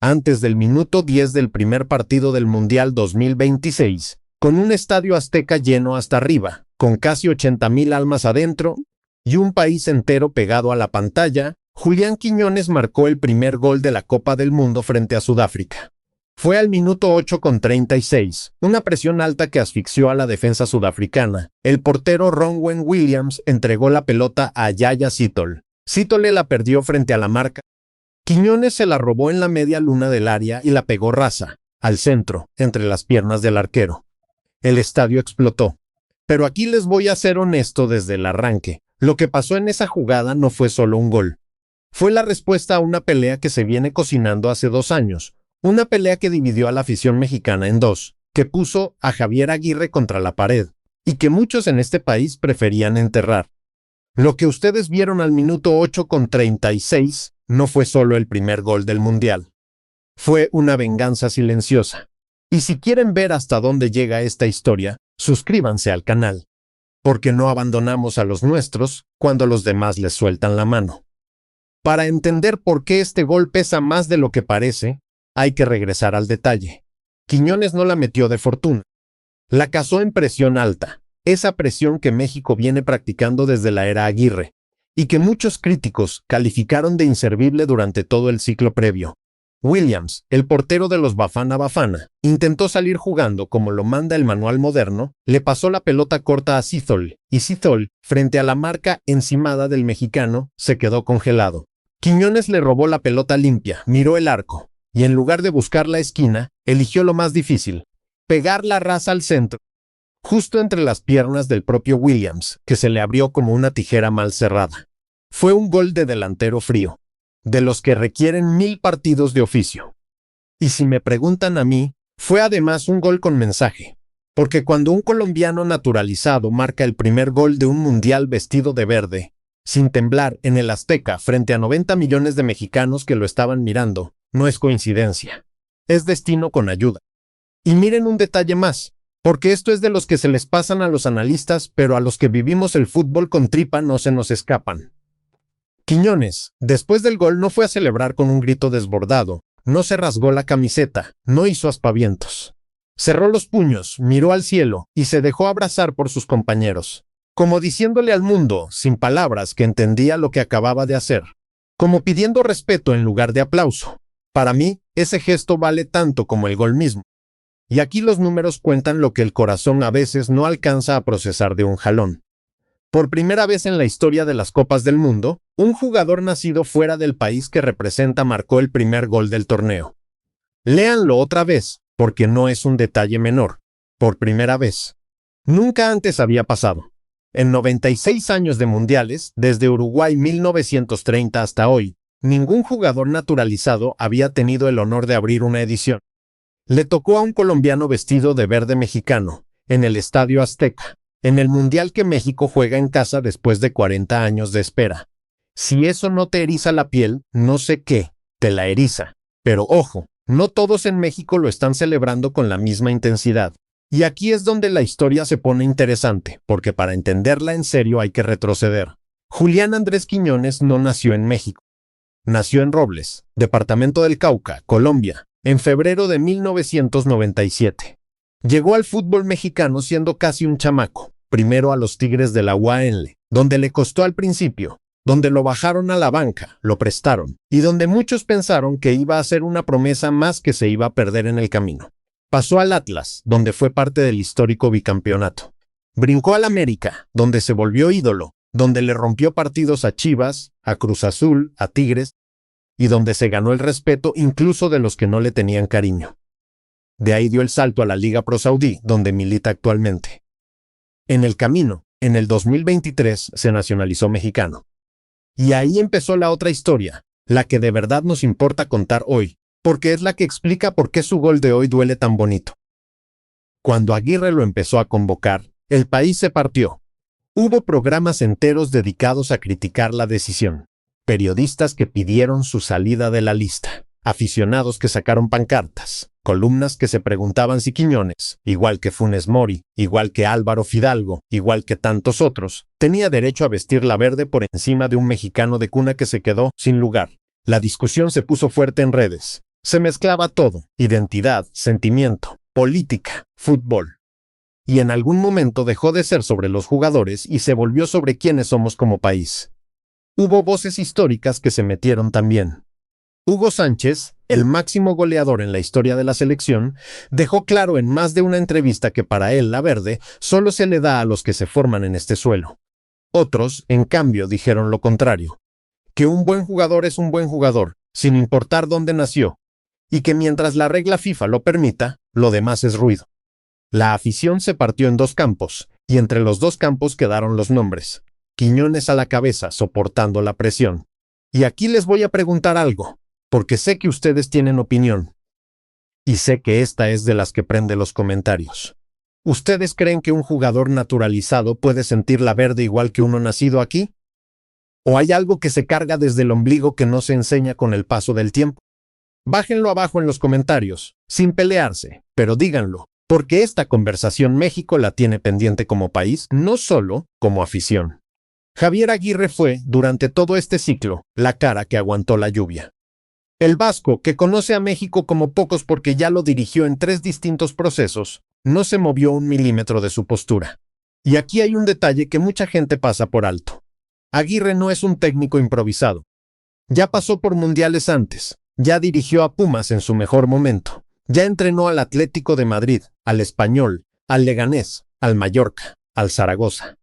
antes del minuto 10 del primer partido del Mundial 2026, con un estadio azteca lleno hasta arriba, con casi 80,000 almas adentro y un país entero pegado a la pantalla, Julián Quiñones marcó el primer gol de la Copa del Mundo frente a Sudáfrica. Fue al minuto 8:36, una presión alta que asfixió a la defensa sudafricana. El portero Ronwen Williams entregó la pelota a Yaya Sithole. Sithole la perdió frente a la marca. Quiñones se la robó en la media luna del área y la pegó rasa, al centro, entre las piernas del arquero. El estadio explotó. Pero aquí les voy a ser honesto desde el arranque. Lo que pasó en esa jugada no fue solo un gol. Fue la respuesta a una pelea que se viene cocinando hace 2 años. Una pelea que dividió a la afición mexicana en dos, que puso a Javier Aguirre contra la pared, y que muchos en este país preferían enterrar. Lo que ustedes vieron al minuto 8:36 no fue solo el primer gol del Mundial. Fue una venganza silenciosa. Y si quieren ver hasta dónde llega esta historia, suscríbanse al canal. Porque no abandonamos a los nuestros cuando los demás les sueltan la mano. Para entender por qué este gol pesa más de lo que parece, hay que regresar al detalle. Quiñones no la metió de fortuna. La cazó en presión alta, esa presión que México viene practicando desde la era Aguirre, y que muchos críticos calificaron de inservible durante todo el ciclo previo. Williams, el portero de los Bafana Bafana, intentó salir jugando como lo manda el manual moderno, le pasó la pelota corta a Sithole, y Sithole, frente a la marca encimada del mexicano, se quedó congelado. Quiñones le robó la pelota limpia, miró el arco, y en lugar de buscar la esquina, eligió lo más difícil, pegar la raza al centro, justo entre las piernas del propio Williams, que se le abrió como una tijera mal cerrada. Fue un gol de delantero frío, de los que requieren 1000 partidos de oficio. Y si me preguntan a mí, fue además un gol con mensaje, porque cuando un colombiano naturalizado marca el primer gol de un mundial vestido de verde, sin temblar en el Azteca frente a 90 millones de mexicanos que lo estaban mirando, no es coincidencia, es destino con ayuda. Y miren un detalle más, porque esto es de los que se les pasan a los analistas, pero a los que vivimos el fútbol con tripa no se nos escapan. Quiñones, después del gol, no fue a celebrar con un grito desbordado, no se rasgó la camiseta, no hizo aspavientos. Cerró los puños, miró al cielo y se dejó abrazar por sus compañeros, como diciéndole al mundo, sin palabras, que entendía lo que acababa de hacer, como pidiendo respeto en lugar de aplauso. Para mí, ese gesto vale tanto como el gol mismo. Y aquí los números cuentan lo que el corazón a veces no alcanza a procesar de un jalón. Por primera vez en la historia de las Copas del Mundo, un jugador nacido fuera del país que representa marcó el primer gol del torneo. Léanlo otra vez, porque no es un detalle menor. Por primera vez. Nunca antes había pasado. En 96 años de mundiales, desde Uruguay 1930 hasta hoy, ningún jugador naturalizado había tenido el honor de abrir una edición. Le tocó a un colombiano vestido de verde mexicano, en el Estadio Azteca, en el mundial que México juega en casa después de 40 años de espera. Si eso no te eriza la piel, no sé qué, te la eriza. Pero ojo, no todos en México lo están celebrando con la misma intensidad. Y aquí es donde la historia se pone interesante, porque para entenderla en serio hay que retroceder. Julián Andrés Quiñones no nació en México. Nació en Robles, departamento del Cauca, Colombia, en febrero de 1997. Llegó al fútbol mexicano siendo casi un chamaco, primero a los Tigres de la UANL, donde le costó al principio, donde lo bajaron a la banca, lo prestaron, y donde muchos pensaron que iba a ser una promesa más que se iba a perder en el camino. Pasó al Atlas, donde fue parte del histórico bicampeonato. Brincó al América, donde se volvió ídolo, donde le rompió partidos a Chivas, a Cruz Azul, a Tigres, y donde se ganó el respeto incluso de los que no le tenían cariño. De ahí dio el salto a la Liga Pro Saudí, donde milita actualmente. En el camino, en el 2023, se nacionalizó mexicano. Y ahí empezó la otra historia, la que de verdad nos importa contar hoy, porque es la que explica por qué su gol de hoy duele tan bonito. Cuando Aguirre lo empezó a convocar, el país se partió. Hubo programas enteros dedicados a criticar la decisión, periodistas que pidieron su salida de la lista, aficionados que sacaron pancartas, columnas que se preguntaban si Quiñones, igual que Funes Mori, igual que Álvaro Fidalgo, igual que tantos otros, tenía derecho a vestir la verde por encima de un mexicano de cuna que se quedó sin lugar. La discusión se puso fuerte en redes. Se mezclaba todo: identidad, sentimiento, política, fútbol. Y en algún momento dejó de ser sobre los jugadores y se volvió sobre quiénes somos como país. Hubo voces históricas que se metieron también. Hugo Sánchez, el máximo goleador en la historia de la selección, dejó claro en más de una entrevista que para él la verde solo se le da a los que se forman en este suelo. Otros, en cambio, dijeron lo contrario: que un buen jugador es un buen jugador, sin importar dónde nació, y que mientras la regla FIFA lo permita, lo demás es ruido. La afición se partió en dos campos, y entre los dos campos quedaron los nombres. Quiñones a la cabeza, soportando la presión. Y aquí les voy a preguntar algo, porque sé que ustedes tienen opinión. Y sé que esta es de las que prende los comentarios. ¿Ustedes creen que un jugador naturalizado puede sentir la verde igual que uno nacido aquí? ¿O hay algo que se carga desde el ombligo que no se enseña con el paso del tiempo? Bájenlo abajo en los comentarios, sin pelearse, pero díganlo, porque esta conversación México la tiene pendiente como país, no solo como afición. Javier Aguirre fue, durante todo este ciclo, la cara que aguantó la lluvia. El vasco, que conoce a México como pocos porque ya lo dirigió en 3 distintos procesos, no se movió un milímetro de su postura. Y aquí hay un detalle que mucha gente pasa por alto. Aguirre no es un técnico improvisado. Ya pasó por mundiales antes, ya dirigió a Pumas en su mejor momento, ya entrenó al Atlético de Madrid, al Español, al Leganés, al Mallorca, al Zaragoza.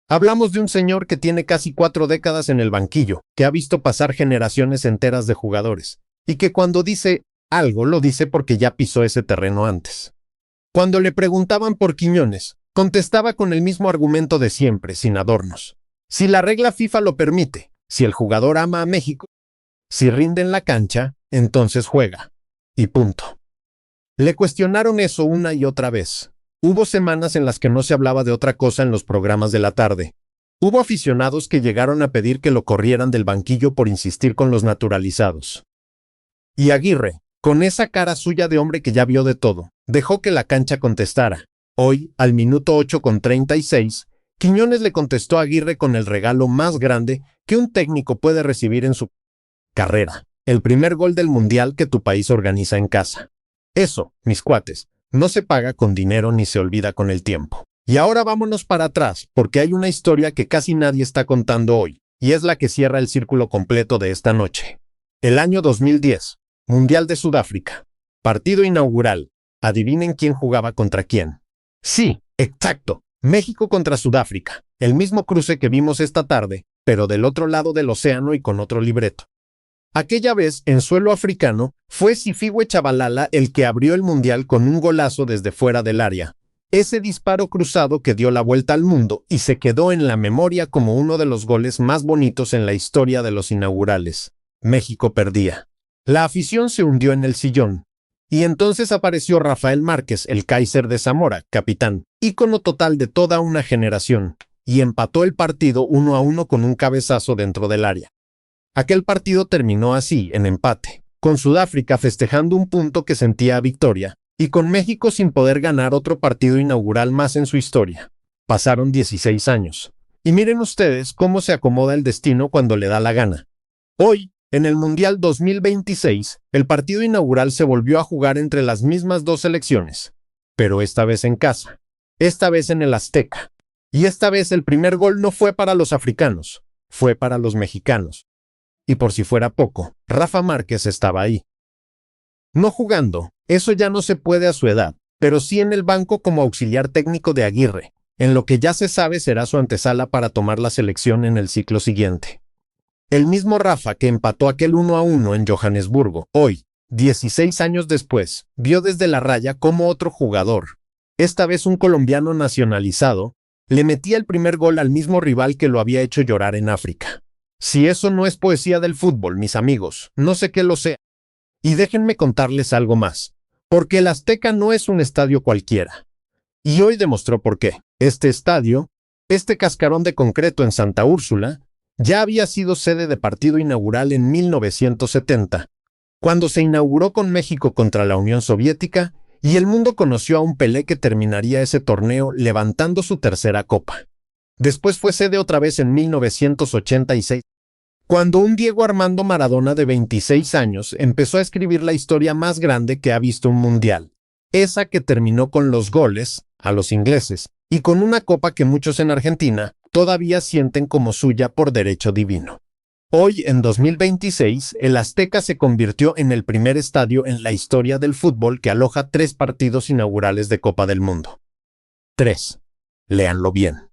Hablamos de un señor que tiene casi 4 décadas en el banquillo, que ha visto pasar generaciones enteras de jugadores, y que cuando dice algo lo dice porque ya pisó ese terreno antes. Cuando le preguntaban por Quiñones, contestaba con el mismo argumento de siempre, sin adornos. Si la regla FIFA lo permite, si el jugador ama a México, si rinde en la cancha, entonces juega. Y punto. Le cuestionaron eso una y otra vez. Hubo semanas en las que no se hablaba de otra cosa en los programas de la tarde. Hubo aficionados que llegaron a pedir que lo corrieran del banquillo por insistir con los naturalizados. Y Aguirre, con esa cara suya de hombre que ya vio de todo, dejó que la cancha contestara. Hoy, al minuto 8:36, Quiñones le contestó a Aguirre con el regalo más grande que un técnico puede recibir en su carrera: el primer gol del mundial que tu país organiza en casa. Eso, mis cuates, no se paga con dinero ni se olvida con el tiempo. Y ahora vámonos para atrás, porque hay una historia que casi nadie está contando hoy, y es la que cierra el círculo completo de esta noche. El año 2010, Mundial de Sudáfrica. Partido inaugural. Adivinen quién jugaba contra quién. Sí, exacto, México contra Sudáfrica, el mismo cruce que vimos esta tarde, pero del otro lado del océano y con otro libreto. Aquella vez, en suelo africano, fue Siphiwe Tshabalala el que abrió el mundial con un golazo desde fuera del área. Ese disparo cruzado que dio la vuelta al mundo y se quedó en la memoria como uno de los goles más bonitos en la historia de los inaugurales. México perdía. La afición se hundió en el sillón. Y entonces apareció Rafael Márquez, el Kaiser de Zamora, capitán, ícono total de toda una generación, y empató el partido 1-1 con un cabezazo dentro del área. Aquel partido terminó así, en empate, con Sudáfrica festejando un punto que sentía victoria, y con México sin poder ganar otro partido inaugural más en su historia. Pasaron 16 años. Y miren ustedes cómo se acomoda el destino cuando le da la gana. Hoy, en el Mundial 2026, el partido inaugural se volvió a jugar entre las mismas dos selecciones, pero esta vez en casa, esta vez en el Azteca. Y esta vez el primer gol no fue para los africanos, fue para los mexicanos. Y por si fuera poco, Rafa Márquez estaba ahí. No jugando, eso ya no se puede a su edad, pero sí en el banco como auxiliar técnico de Aguirre, en lo que ya se sabe será su antesala para tomar la selección en el ciclo siguiente. El mismo Rafa que empató aquel 1-1 en Johannesburgo, hoy, 16 años después, vio desde la raya cómo otro jugador, esta vez un colombiano nacionalizado, le metía el primer gol al mismo rival que lo había hecho llorar en África. Si eso no es poesía del fútbol, mis amigos, no sé qué lo sea. Y déjenme contarles algo más, porque el Azteca no es un estadio cualquiera. Y hoy demostró por qué. Este estadio, este cascarón de concreto en Santa Úrsula, ya había sido sede de partido inaugural en 1970, cuando se inauguró con México contra la Unión Soviética y el mundo conoció a un Pelé que terminaría ese torneo levantando su tercera copa. Después fue sede otra vez en 1986, Cuando un Diego Armando Maradona de 26 años empezó a escribir la historia más grande que ha visto un mundial, esa que terminó con los goles a los ingleses y con una copa que muchos en Argentina todavía sienten como suya por derecho divino. Hoy, en 2026, el Azteca se convirtió en el primer estadio en la historia del fútbol que aloja 3 partidos inaugurales de Copa del Mundo. 3. Léanlo bien.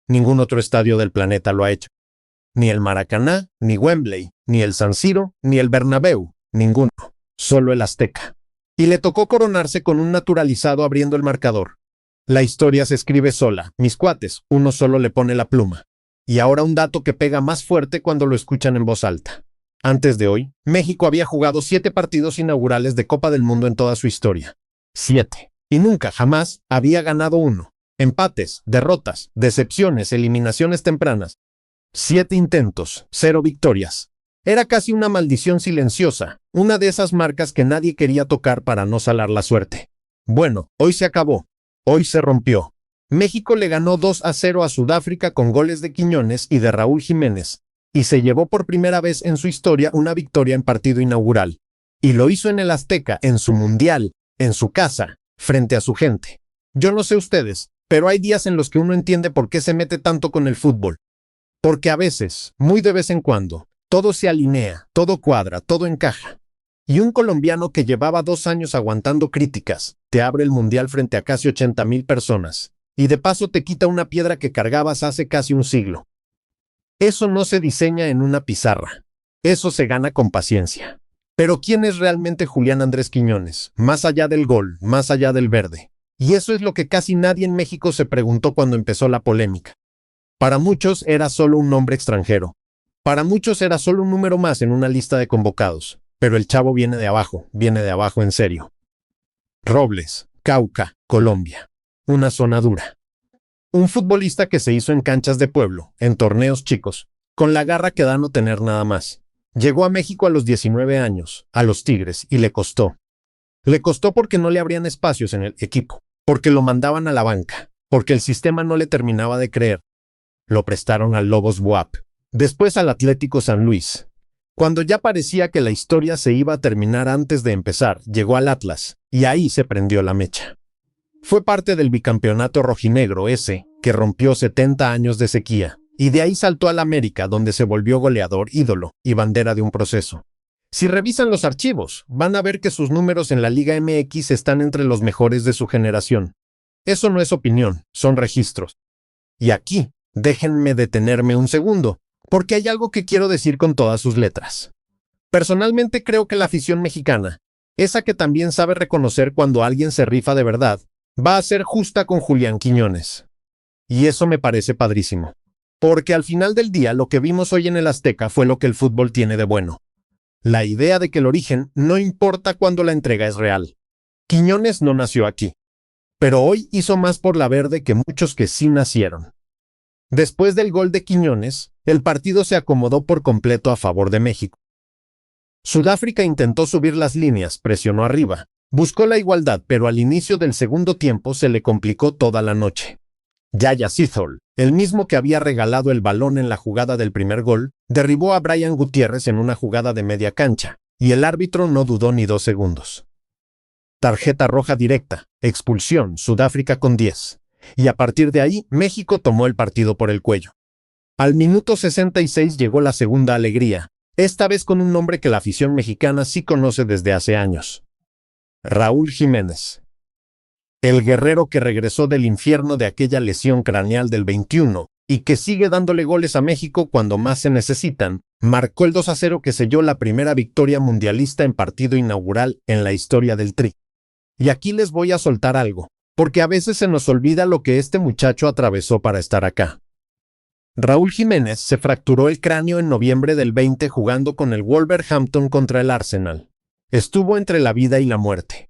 Ningún otro estadio del planeta lo ha hecho. Ni el Maracaná, ni Wembley, ni el San Siro, ni el Bernabéu, ninguno. Solo el Azteca. Y le tocó coronarse con un naturalizado abriendo el marcador. La historia se escribe sola, mis cuates, uno solo le pone la pluma. Y ahora un dato que pega más fuerte cuando lo escuchan en voz alta. Antes de hoy, México había jugado 7 partidos inaugurales de Copa del Mundo en toda su historia. 7. Y nunca, jamás, había ganado uno. Empates, derrotas, decepciones, eliminaciones tempranas. 7 intentos, 0 victorias. Era casi una maldición silenciosa, una de esas marcas que nadie quería tocar para no salar la suerte. Bueno, hoy se acabó. Hoy se rompió. México le ganó 2-0 a Sudáfrica con goles de Quiñones y de Raúl Jiménez, y se llevó por primera vez en su historia una victoria en partido inaugural. Y lo hizo en el Azteca, en su mundial, en su casa, frente a su gente. Yo no sé ustedes, pero hay días en los que uno entiende por qué se mete tanto con el fútbol. Porque a veces, muy de vez en cuando, todo se alinea, todo cuadra, todo encaja. Y un colombiano que llevaba 2 años aguantando críticas, te abre el mundial frente a casi 80,000 personas. Y de paso te quita una piedra que cargabas hace casi un siglo. Eso no se diseña en una pizarra. Eso se gana con paciencia. Pero ¿quién es realmente Julián Andrés Quiñones? Más allá del gol, más allá del verde. Y eso es lo que casi nadie en México se preguntó cuando empezó la polémica. Para muchos era solo un nombre extranjero. Para muchos era solo un número más en una lista de convocados. Pero el chavo viene de abajo en serio. Robles, Cauca, Colombia. Una zona dura. Un futbolista que se hizo en canchas de pueblo, en torneos chicos, con la garra que da no tener nada más. Llegó a México a los 19 años, a los Tigres, y le costó. Le costó porque no le abrían espacios en el equipo, porque lo mandaban a la banca, porque el sistema no le terminaba de creer. Lo prestaron al Lobos BUAP, después al Atlético San Luis. Cuando ya parecía que la historia se iba a terminar antes de empezar, llegó al Atlas, y ahí se prendió la mecha. Fue parte del bicampeonato rojinegro ese, que rompió 70 años de sequía, y de ahí saltó al América, donde se volvió goleador, ídolo y bandera de un proceso. Si revisan los archivos, van a ver que sus números en la Liga MX están entre los mejores de su generación. Eso no es opinión, son registros. Y aquí, déjenme detenerme un segundo, porque hay algo que quiero decir con todas sus letras. Personalmente creo que la afición mexicana, esa que también sabe reconocer cuando alguien se rifa de verdad, va a ser justa con Julián Quiñones. Y eso me parece padrísimo. Porque al final del día lo que vimos hoy en el Azteca fue lo que el fútbol tiene de bueno. La idea de que el origen no importa cuando la entrega es real. Quiñones no nació aquí. Pero hoy hizo más por la verde que muchos que sí nacieron. Después del gol de Quiñones, el partido se acomodó por completo a favor de México. Sudáfrica intentó subir las líneas, presionó arriba. Buscó la igualdad, pero al inicio del segundo tiempo se le complicó toda la noche. Yaya Cithole, el mismo que había regalado el balón en la jugada del primer gol, derribó a Brian Gutiérrez en una jugada de media cancha, y el árbitro no dudó ni 2 segundos. Tarjeta roja directa, expulsión, Sudáfrica con 10. Y a partir de ahí, México tomó el partido por el cuello. Al minuto 66 llegó la segunda alegría, esta vez con un nombre que la afición mexicana sí conoce desde hace años. Raúl Jiménez. El guerrero que regresó del infierno de aquella lesión craneal del 21 y que sigue dándole goles a México cuando más se necesitan, marcó el 2-0 que selló la primera victoria mundialista en partido inaugural en la historia del Tri. Y aquí les voy a soltar algo, porque a veces se nos olvida lo que este muchacho atravesó para estar acá. Raúl Jiménez se fracturó el cráneo en noviembre del 20 jugando con el Wolverhampton contra el Arsenal. Estuvo entre la vida y la muerte.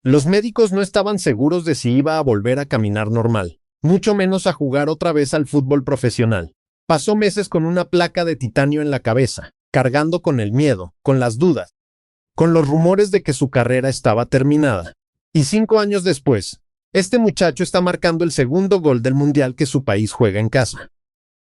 Los médicos no estaban seguros de si iba a volver a caminar normal, mucho menos a jugar otra vez al fútbol profesional. Pasó meses con una placa de titanio en la cabeza, cargando con el miedo, con las dudas, con los rumores de que su carrera estaba terminada. Y 5 años después, este muchacho está marcando el segundo gol del mundial que su país juega en casa.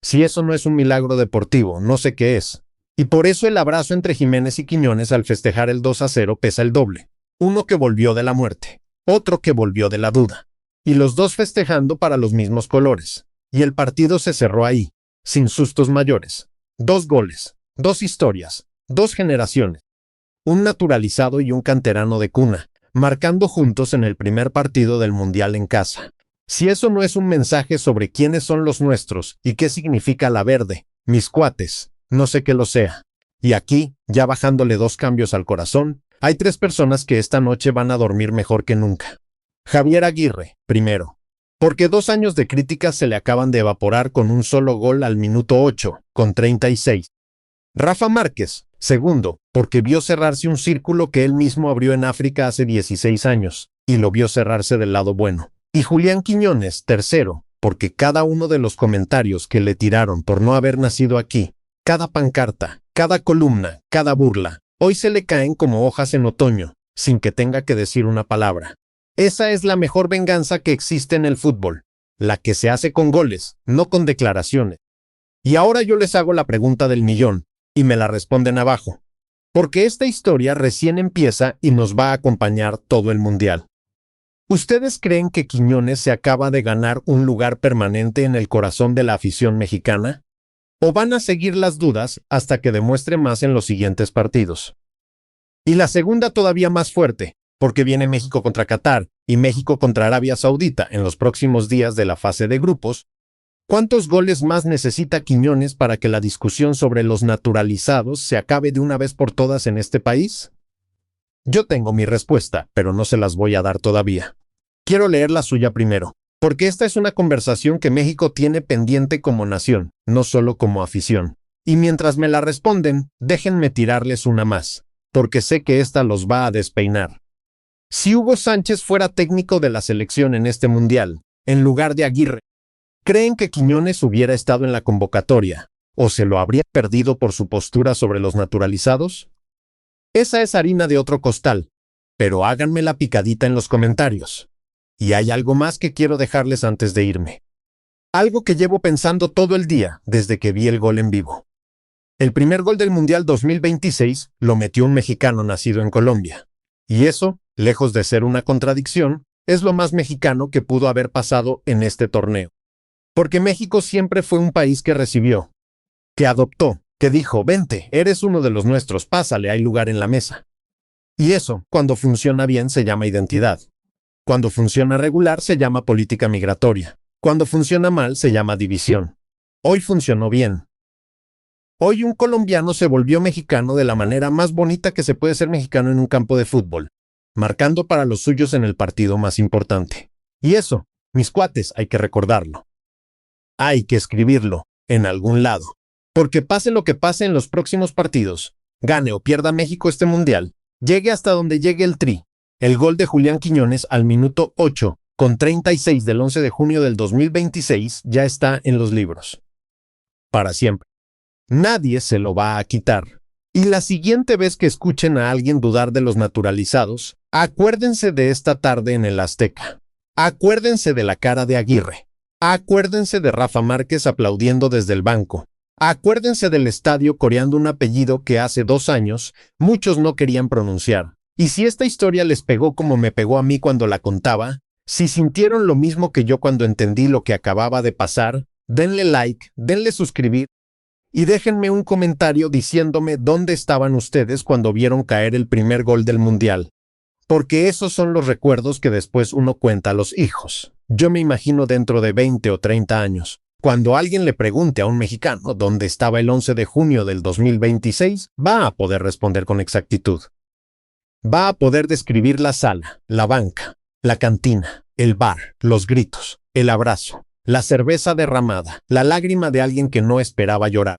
Si eso no es un milagro deportivo, no sé qué es. Y por eso el abrazo entre Jiménez y Quiñones al festejar el 2-0 pesa el doble. Uno que volvió de la muerte, otro que volvió de la duda. Y los dos festejando para los mismos colores. Y el partido se cerró ahí, sin sustos mayores. 2 goles, 2 historias, 2 generaciones. Un naturalizado y un canterano de cuna, marcando juntos en el primer partido del Mundial en casa. Si eso no es un mensaje sobre quiénes son los nuestros y qué significa la verde, mis cuates, no sé qué lo sea. Y aquí, ya bajándole 2 cambios al corazón, hay 3 personas que esta noche van a dormir mejor que nunca. Javier Aguirre, primero. Porque 2 años de críticas se le acaban de evaporar con un solo gol al minuto 8, con 36. Rafa Márquez, segundo, porque vio cerrarse un círculo que él mismo abrió en África hace 16 años, y lo vio cerrarse del lado bueno. Y Julián Quiñones, tercero, porque cada uno de los comentarios que le tiraron por no haber nacido aquí, cada pancarta, cada columna, cada burla, hoy se le caen como hojas en otoño, sin que tenga que decir una palabra. Esa es la mejor venganza que existe en el fútbol, la que se hace con goles, no con declaraciones. Y ahora yo les hago la pregunta del millón, y me la responden abajo, porque esta historia recién empieza y nos va a acompañar todo el Mundial. ¿Ustedes creen que Quiñones se acaba de ganar un lugar permanente en el corazón de la afición mexicana? ¿O van a seguir las dudas hasta que demuestre más en los siguientes partidos? Y la segunda todavía más fuerte, porque viene México contra Qatar y México contra Arabia Saudita en los próximos días de la fase de grupos. ¿Cuántos goles más necesita Quiñones para que la discusión sobre los naturalizados se acabe de una vez por todas en este país? Yo tengo mi respuesta, pero no se las voy a dar todavía. Quiero leer la suya primero, porque esta es una conversación que México tiene pendiente como nación, no solo como afición. Y mientras me la responden, déjenme tirarles una más, porque sé que esta los va a despeinar. Si Hugo Sánchez fuera técnico de la selección en este Mundial, en lugar de Aguirre, ¿creen que Quiñones hubiera estado en la convocatoria, o se lo habría perdido por su postura sobre los naturalizados? Esa es harina de otro costal, pero háganme la picadita en los comentarios. Y hay algo más que quiero dejarles antes de irme. Algo que llevo pensando todo el día desde que vi el gol en vivo. El primer gol del Mundial 2026 lo metió un mexicano nacido en Colombia. Y eso, lejos de ser una contradicción, es lo más mexicano que pudo haber pasado en este torneo. Porque México siempre fue un país que recibió, que adoptó, que dijo, vente, eres uno de los nuestros, pásale, hay lugar en la mesa. Y eso, cuando funciona bien, se llama identidad. Cuando funciona regular, se llama política migratoria. Cuando funciona mal, se llama división. Hoy funcionó bien. Hoy un colombiano se volvió mexicano de la manera más bonita que se puede ser mexicano en un campo de fútbol, marcando para los suyos en el partido más importante. Y eso, mis cuates, hay que recordarlo. Hay que escribirlo, en algún lado. Porque pase lo que pase en los próximos partidos, gane o pierda México este Mundial, llegue hasta donde llegue el Tri, el gol de Julián Quiñones al minuto 8, con 36 del 11 de junio del 2026, ya está en los libros. Para siempre. Nadie se lo va a quitar. Y la siguiente vez que escuchen a alguien dudar de los naturalizados, acuérdense de esta tarde en el Azteca. Acuérdense de la cara de Aguirre. Acuérdense de Rafa Márquez aplaudiendo desde el banco. Acuérdense del estadio coreando un apellido que hace 2 años muchos no querían pronunciar. Y si esta historia les pegó como me pegó a mí cuando la contaba, si sintieron lo mismo que yo cuando entendí lo que acababa de pasar, denle like, denle suscribir y déjenme un comentario diciéndome dónde estaban ustedes cuando vieron caer el primer gol del Mundial. Porque esos son los recuerdos que después uno cuenta a los hijos. Yo me imagino dentro de 20 o 30 años. Cuando alguien le pregunte a un mexicano dónde estaba el 11 de junio del 2026, va a poder responder con exactitud. Va a poder describir la sala, la banca, la cantina, el bar, los gritos, el abrazo, la cerveza derramada, la lágrima de alguien que no esperaba llorar.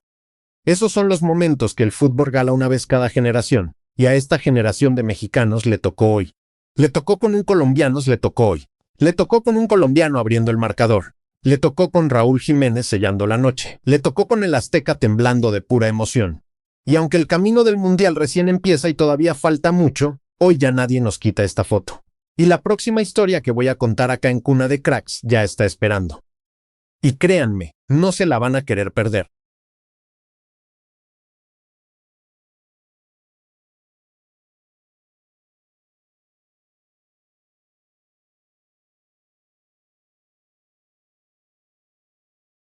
Esos son los momentos que el fútbol gala una vez cada generación, y a esta generación de mexicanos le tocó hoy. Le tocó con un colombiano, le tocó hoy. Le tocó con un colombiano abriendo el marcador. Le tocó con Raúl Jiménez sellando la noche. Le tocó con el Azteca temblando de pura emoción. Y aunque el camino del Mundial recién empieza y todavía falta mucho, hoy ya nadie nos quita esta foto. Y la próxima historia que voy a contar acá en Cuna de Cracks ya está esperando. Y créanme, no se la van a querer perder.